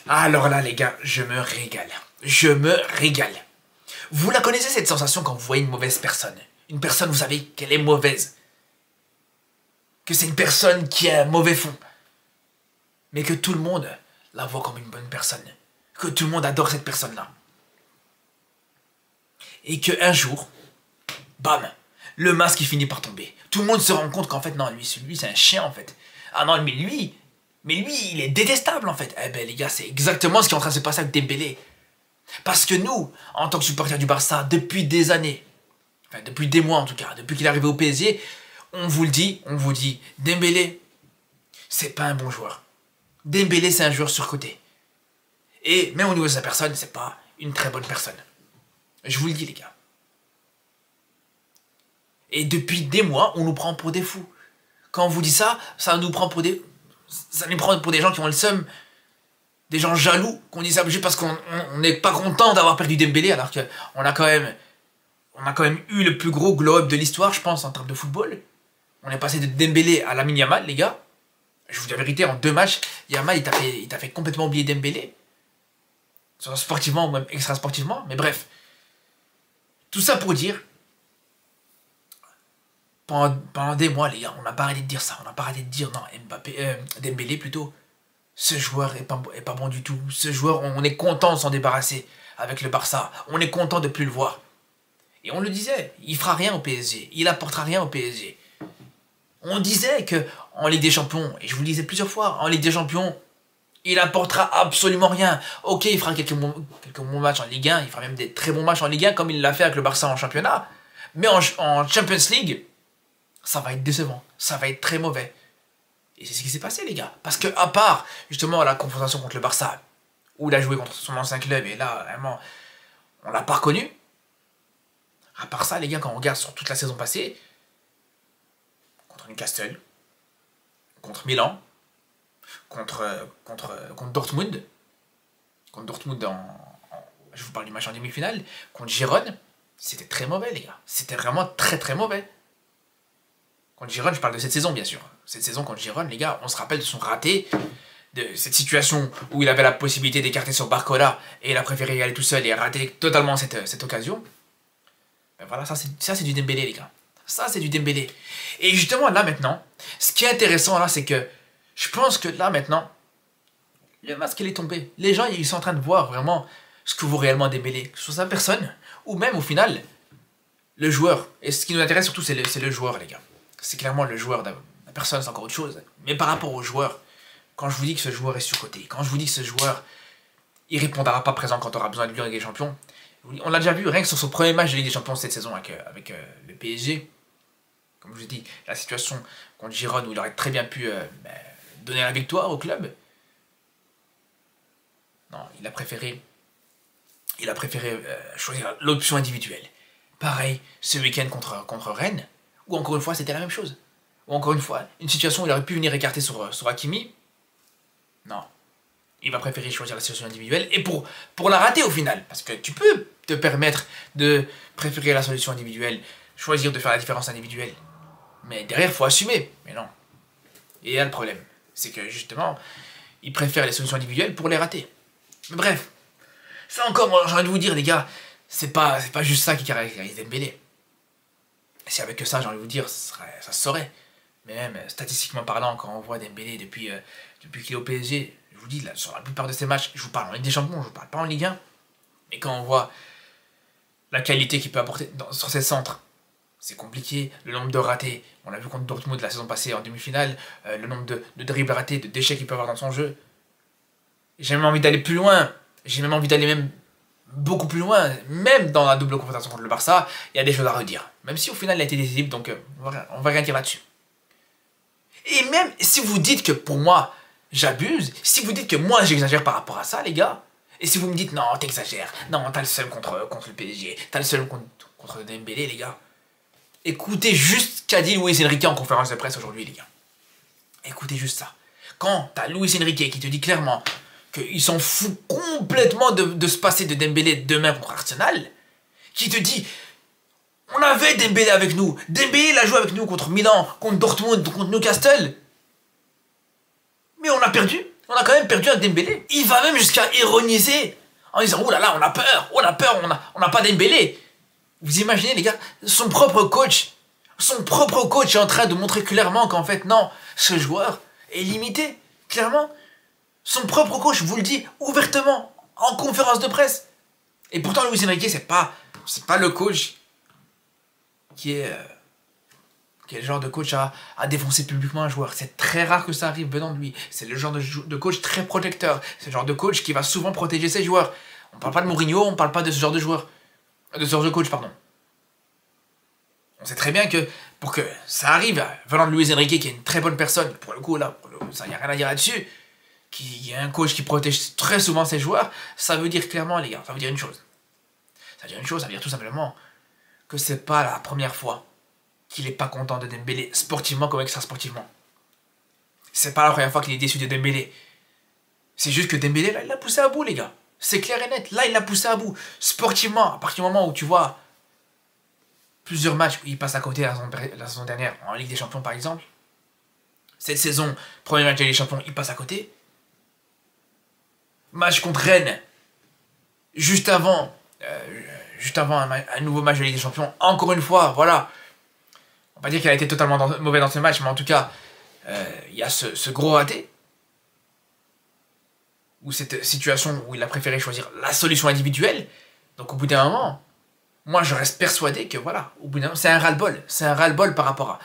Alors là, les gars, je me régale. Je me régale. Vous la connaissez, cette sensation quand vous voyez une mauvaise personne? Une personne, vous savez qu'elle est mauvaise. Que c'est une personne qui a un mauvais fond. Mais que tout le monde la voit comme une bonne personne. Que tout le monde adore cette personne-là. Et qu'un jour, bam, le masque il finit par tomber. Tout le monde se rend compte qu'en fait, non, lui c'est un chien en fait. Ah non, mais lui, il est détestable en fait. Eh ben les gars, c'est exactement ce qui est en train de se passer avec Dembélé. Parce que nous, en tant que supporters du Barça, depuis des années, enfin depuis des mois en tout cas, depuis qu'il est arrivé au PSG, on vous dit, Dembélé, c'est pas un bon joueur. Dembélé, c'est un joueur surcoté. Et même au niveau de sa personne, c'est pas une très bonne personne. Je vous le dis les gars. Et depuis des mois, on nous prend pour des fous. Quand on vous dit ça, ça nous prend pour des gens qui ont le seum, des gens jaloux, qu'on dit ça juste parce qu'on n'est pas content d'avoir perdu Dembélé, alors qu'on a quand même eu le plus gros glow-up de l'histoire, je pense, en termes de football. On est passé de Dembélé à Lamine Yamal, les gars. Je vous dis la vérité, en 2 matchs, Yamal, il t'a fait complètement oublier Dembélé. Soit sportivement ou même extra-sportivement, mais bref. Tout ça pour dire, pendant des mois, les gars, on n'a pas arrêté de dire ça. On n'a pas arrêté de dire, non, Dembélé plutôt, ce joueur est pas bon du tout. Ce joueur, on est content de s'en débarrasser avec le Barça. On est content de plus le voir. Et on le disait, il fera rien au PSG. Il apportera rien au PSG. On disait que en Ligue des Champions, et je vous le disais plusieurs fois, en Ligue des Champions, il apportera absolument rien. Ok, il fera quelques bons matchs en Ligue 1, il fera même des très bons matchs en Ligue 1 comme il l'a fait avec le Barça en championnat. Mais en Champions League, ça va être décevant, ça va être très mauvais. Et c'est ce qui s'est passé les gars. Parce que à part justement la confrontation contre le Barça, où il a joué contre son ancien club, et là vraiment, on l'a pas reconnu. À part ça les gars, quand on regarde sur toute la saison passée, contre Newcastle, contre Milan, contre Dortmund, je vous parle du match en demi-finale, contre Girone, c'était très mauvais les gars, c'était vraiment très très mauvais. Contre Girone, je parle de cette saison bien sûr, cette saison contre Girone les gars, on se rappelle de son raté, de cette situation où il avait la possibilité d'écarter sur Barcola et il a préféré y aller tout seul et rater totalement cette occasion. Ben voilà, ça c'est du Dembélé les gars, ça c'est du Dembélé. Et justement là maintenant, ce qui est intéressant là c'est que je pense que là, maintenant, le masque, il est tombé. Les gens, ils sont en train de voir vraiment ce que vaut réellement Dembélé. Que ce soit sa personne, ou même, au final, le joueur. Et ce qui nous intéresse surtout, c'est le joueur, les gars. C'est clairement le joueur. La personne, c'est encore autre chose. Mais par rapport au joueur, quand je vous dis que ce joueur est surcoté, quand je vous dis que ce joueur, il répondra pas présent quand on aura besoin de lui en Ligue des Champions, on l'a déjà vu, rien que sur son premier match de Ligue des Champions cette saison avec le PSG, comme je vous ai dit, la situation contre Girone où il aurait très bien pu... donner la victoire au club. Non, il a préféré choisir l'option individuelle. Pareil, ce week-end contre Rennes, où encore une fois c'était la même chose. Ou encore une fois, une situation où il aurait pu venir écarter sur Hakimi. Non, il va préférer choisir la solution individuelle, et pour la rater au final, parce que tu peux te permettre de préférer la solution individuelle, choisir de faire la différence individuelle, mais derrière il faut assumer, mais non. Et il y a le problème. C'est que justement, ils préfèrent les solutions individuelles pour les rater. Mais bref, ça encore, moi j'ai envie de vous dire les gars, c'est pas juste ça qui caractérise Dembélé. Si avec ça, j'ai envie de vous dire, ça se saurait. Mais même statistiquement parlant, quand on voit Dembélé depuis qu'il est au PSG, je vous dis, là, sur la plupart de ces matchs, je vous parle en Ligue des Champions, je vous parle pas en Ligue 1. Et quand on voit la qualité qu'il peut apporter sur ses centres, c'est compliqué, le nombre de ratés, on l'a vu contre Dortmund la saison passée en demi-finale, le nombre de dribbles ratés, de déchets qu'il peut avoir dans son jeu. J'ai même envie d'aller plus loin, j'ai même envie d'aller même beaucoup plus loin, même dans la double confrontation contre le Barça, il y a des choses à redire. Même si au final il a été décisif, donc on va rien dire là-dessus. Et même si vous dites que pour moi, j'abuse, si vous dites que moi j'exagère par rapport à ça les gars, et si vous me dites non t'exagères, non t'as le seul contre le PSG, t'as le seul contre Dembélé les gars, écoutez juste ce qu'a dit Luis Enrique en conférence de presse aujourd'hui, les gars. Écoutez juste ça. Quand t'as Luis Enrique qui te dit clairement qu'il s'en fout complètement de se passer de Dembélé demain contre Arsenal, qui te dit on avait Dembélé avec nous, Dembélé il a joué avec nous contre Milan, contre Dortmund, contre Newcastle, mais on a perdu. On a quand même perdu avec Dembélé. Il va même jusqu'à ironiser en disant oh là là, on a peur, on n'a pas Dembélé. Vous imaginez les gars, son propre coach est en train de montrer clairement qu'en fait non, ce joueur est limité, clairement. Son propre coach vous le dit ouvertement en conférence de presse. Et pourtant Luis Enrique c'est pas le coach qui est le genre de coach à défoncer publiquement un joueur. C'est très rare que ça arrive venant de lui. C'est le genre de coach très protecteur. C'est le genre de coach qui va souvent protéger ses joueurs. On parle pas de Mourinho, on parle pas de ce genre de joueur. De ce genre de coach, pardon. On sait très bien que pour que ça arrive venant de Luis Enrique, qui est une très bonne personne, pour le coup, là, ça n'y a rien à dire là-dessus, qui est un coach qui protège très souvent ses joueurs, ça veut dire clairement, les gars, ça veut dire une chose. Ça veut dire tout simplement que c'est pas la première fois qu'il est pas content de Dembélé, sportivement comme extra-sportivement. C'est pas la première fois qu'il est déçu de Dembélé. C'est juste que Dembélé, là, il l'a poussé à bout, les gars. C'est clair et net. Là, il l'a poussé à bout. Sportivement, à partir du moment où tu vois plusieurs matchs où il passe à côté la saison dernière, en Ligue des Champions par exemple, cette saison, premier match de Ligue des Champions, il passe à côté. Match contre Rennes, juste avant un nouveau match de Ligue des Champions, encore une fois, voilà. On va pas dire qu'il a été totalement mauvais dans ce match, mais en tout cas, il y a ce gros raté. Ou cette situation où il a préféré choisir la solution individuelle. Donc au bout d'un moment, moi je reste persuadé que voilà, au bout d'un moment, c'est un ras-le-bol. C'est un ras-le-bol par rapport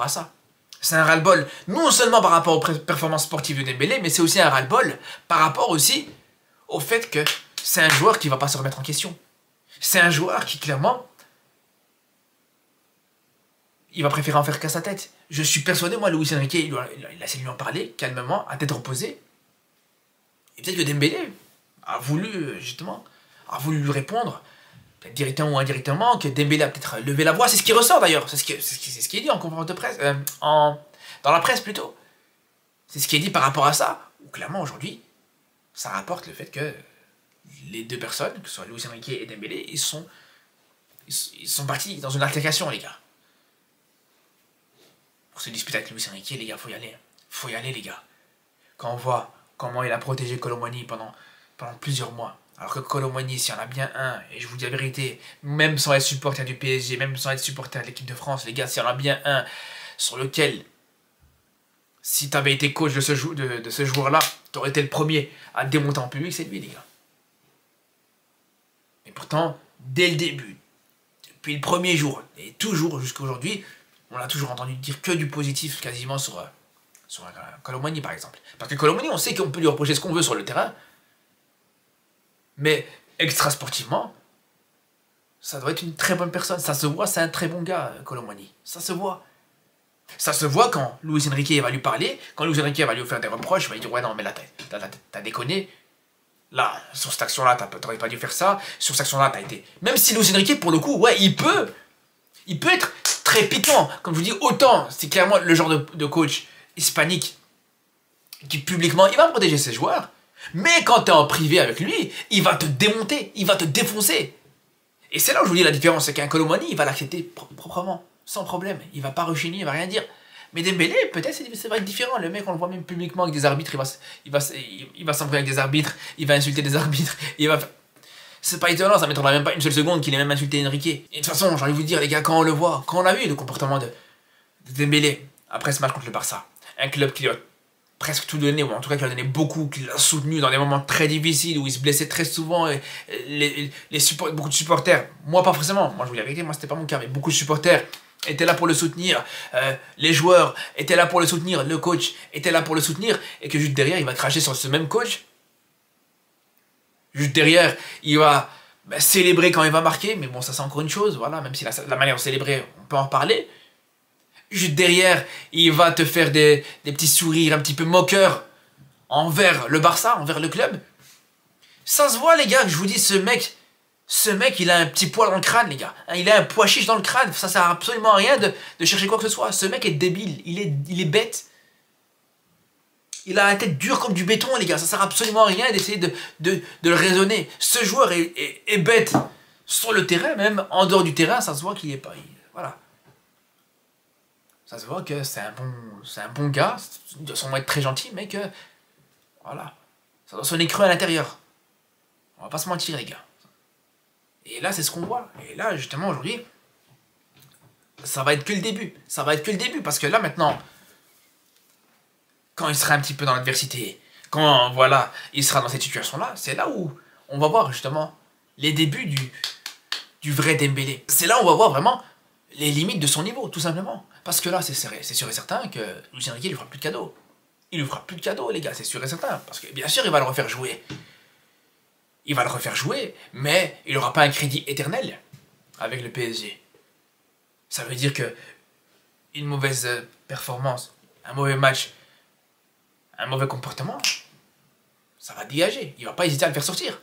à ça. C'est un ras-le-bol non seulement par rapport aux performances sportives de Dembélé, mais c'est aussi un ras-le-bol par rapport aussi au fait que c'est un joueur qui va pas se remettre en question. C'est un joueur qui clairement, il va préférer en faire qu'à sa tête. Je suis persuadé, moi, Luis Enrique, il a essayé de lui en parler calmement, à tête reposée. Et peut-être que Dembélé a voulu, justement, lui répondre, peut-être directement ou indirectement, que Dembélé a peut-être levé la voix. C'est ce qui ressort d'ailleurs. C'est ce qui est dit en conférence de presse, dans la presse plutôt. C'est ce qui est dit par rapport à ça. Où clairement aujourd'hui, ça rapporte le fait que les deux personnes, que ce soit Luis Enrique et Dembélé, ils sont partis dans une altercation, les gars. Pour se disputer avec Luis Enrique, les gars, faut y aller. Faut y aller, les gars. Quand on voit comment il a protégé Kolo Muani pendant plusieurs mois. Alors que Kolo Muani, s'il y en a bien un, et je vous dis la vérité, même sans être supporter du PSG, même sans être supporter de l'équipe de France, les gars, s'il y en a bien un sur lequel, si tu avais été coach de ce joueur-là, tu aurais été le premier à le démonter en public, c'est lui, les gars. Et pourtant, dès le début, depuis le premier jour, et toujours jusqu'à aujourd'hui, on a toujours entendu dire que du positif quasiment sur Kolo Muani par exemple. Parce que Kolo Muani, on sait qu'on peut lui reprocher ce qu'on veut sur le terrain, mais extra-sportivement, ça doit être une très bonne personne. Ça se voit, c'est un très bon gars, Kolo Muani. Ça se voit. Ça se voit quand Luis Enrique va lui parler, quand Luis Enrique va lui faire des reproches, il va lui dire ouais non mais là t'as déconné. Là, sur cette action-là, t'aurais pas dû faire ça. Sur cette action-là, t'as été... Même si Luis Enrique, pour le coup, ouais, il peut être très piquant. Comme je vous dis, autant, c'est clairement le genre de coach hispanique qui publiquement, il va protéger ses joueurs, mais quand tu es en privé avec lui, il va te démonter, il va te défoncer. Et c'est là où je vous dis la différence, c'est qu'un Kolo Muani, il va l'accepter proprement, sans problème, il va pas rechigner, il va rien dire. Mais Dembélé, peut-être ça va être différent. Le mec, on le voit même publiquement avec des arbitres, il va s'embrouiller avec des arbitres, il va insulter des arbitres, c'est pas étonnant, ça m'étonnera même pas une seule seconde qu'il ait même insulté Enrique. Et de toute façon, j'ai envie de vous dire, les gars, quand on le voit, quand on a vu le comportement de Dembélé après ce match contre le Barça, un club qui lui a presque tout donné, ou en tout cas qui lui a donné beaucoup, qui l'a soutenu dans des moments très difficiles, où il se blessait très souvent, et beaucoup de supporters, moi pas forcément, moi je vous dis la vérité, moi c'était pas mon cas, mais beaucoup de supporters étaient là pour le soutenir, les joueurs étaient là pour le soutenir, le coach était là pour le soutenir, et que juste derrière, il va cracher sur ce même coach. Juste derrière, il va célébrer quand il va marquer, mais bon, ça c'est encore une chose, voilà, même si la manière de célébrer, on peut en parler. Juste derrière, il va te faire des petits sourires un petit peu moqueurs envers le Barça, envers le club. Ça se voit, les gars, que je vous dis, ce mec, il a un petit poil dans le crâne, les gars. Il a un pois chiche dans le crâne, ça sert absolument à rien de chercher quoi que ce soit. Ce mec est débile, il est bête. Il a la tête dure comme du béton, les gars. Ça sert absolument à rien d'essayer de le raisonner. Ce joueur est bête sur le terrain, même en dehors du terrain, ça se voit qu'il est pas... Voilà. Ça se voit que c'est un bon gars. Il doit sûrement être très gentil, mais que Voilà. Ça doit sonner creux à l'intérieur. On va pas se mentir, les gars. Et là, c'est ce qu'on voit. Et là, justement, aujourd'hui, ça va être que le début. Ça va être que le début. Parce que là, maintenant, quand il sera un petit peu dans l'adversité, quand, voilà, il sera dans cette situation-là, c'est là où on va voir, justement, les débuts du vrai Dembélé. C'est là où on va voir vraiment les limites de son niveau, tout simplement. Parce que là, c'est sûr et certain que Luis Enrique, il lui fera plus de cadeaux. Il lui fera plus de cadeaux, les gars, c'est sûr et certain. Parce que, bien sûr, il va le refaire jouer. Il va le refaire jouer, mais il n'aura pas un crédit éternel avec le PSG. Ça veut dire que une mauvaise performance, un mauvais match, un mauvais comportement, ça va dégager. Il va pas hésiter à le faire sortir.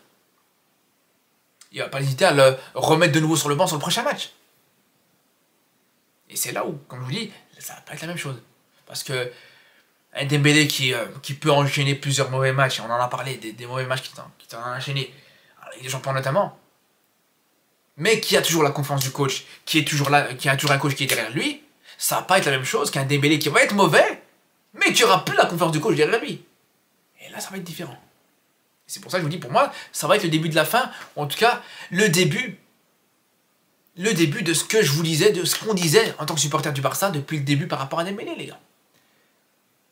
Il va pas hésiter à le remettre de nouveau sur le banc sur le prochain match. Et c'est là où, comme je vous dis, ça va pas être la même chose. Parce que un Dembélé qui peut enchaîner plusieurs mauvais matchs, on en a parlé, des mauvais matchs qui t'en a enchaîné, avec les champions notamment, mais qui a toujours la confiance du coach, qui est toujours là, qui a toujours un coach qui est derrière lui, ça va pas être la même chose qu'un Dembélé qui va être mauvais, mais qui aura plus la confiance du coach derrière lui. Et là, ça va être différent. C'est pour ça que je vous dis, pour moi, ça va être le début de la fin, ou en tout cas, le début de ce que je vous disais, de ce qu'on disait en tant que supporter du Barça depuis le début par rapport à Dembélé, les gars.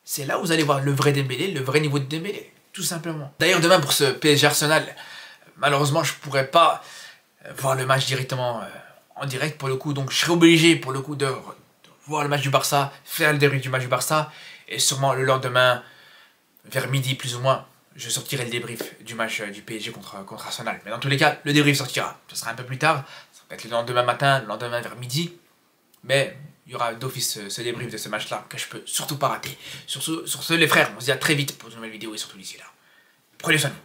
C'est là où vous allez voir le vrai Dembélé, le vrai niveau de Dembélé, tout simplement. D'ailleurs, demain, pour ce PSG Arsenal, malheureusement, je pourrais pas voir le match directement en direct, pour le coup, donc je serai obligé, pour le coup, de voir le match du Barça, faire le débrief du match du Barça, et sûrement le lendemain, vers midi plus ou moins, je sortirai le débrief du match du PSG contre Arsenal. Mais dans tous les cas, le débrief sortira. Ce sera un peu plus tard, ça va être le lendemain matin, le lendemain vers midi, mais il y aura d'office ce débrief de ce match-là que je peux surtout pas rater. Sur ce, les frères, on se dit à très vite pour une nouvelle vidéo et surtout d'ici là. Prenez soin de vous.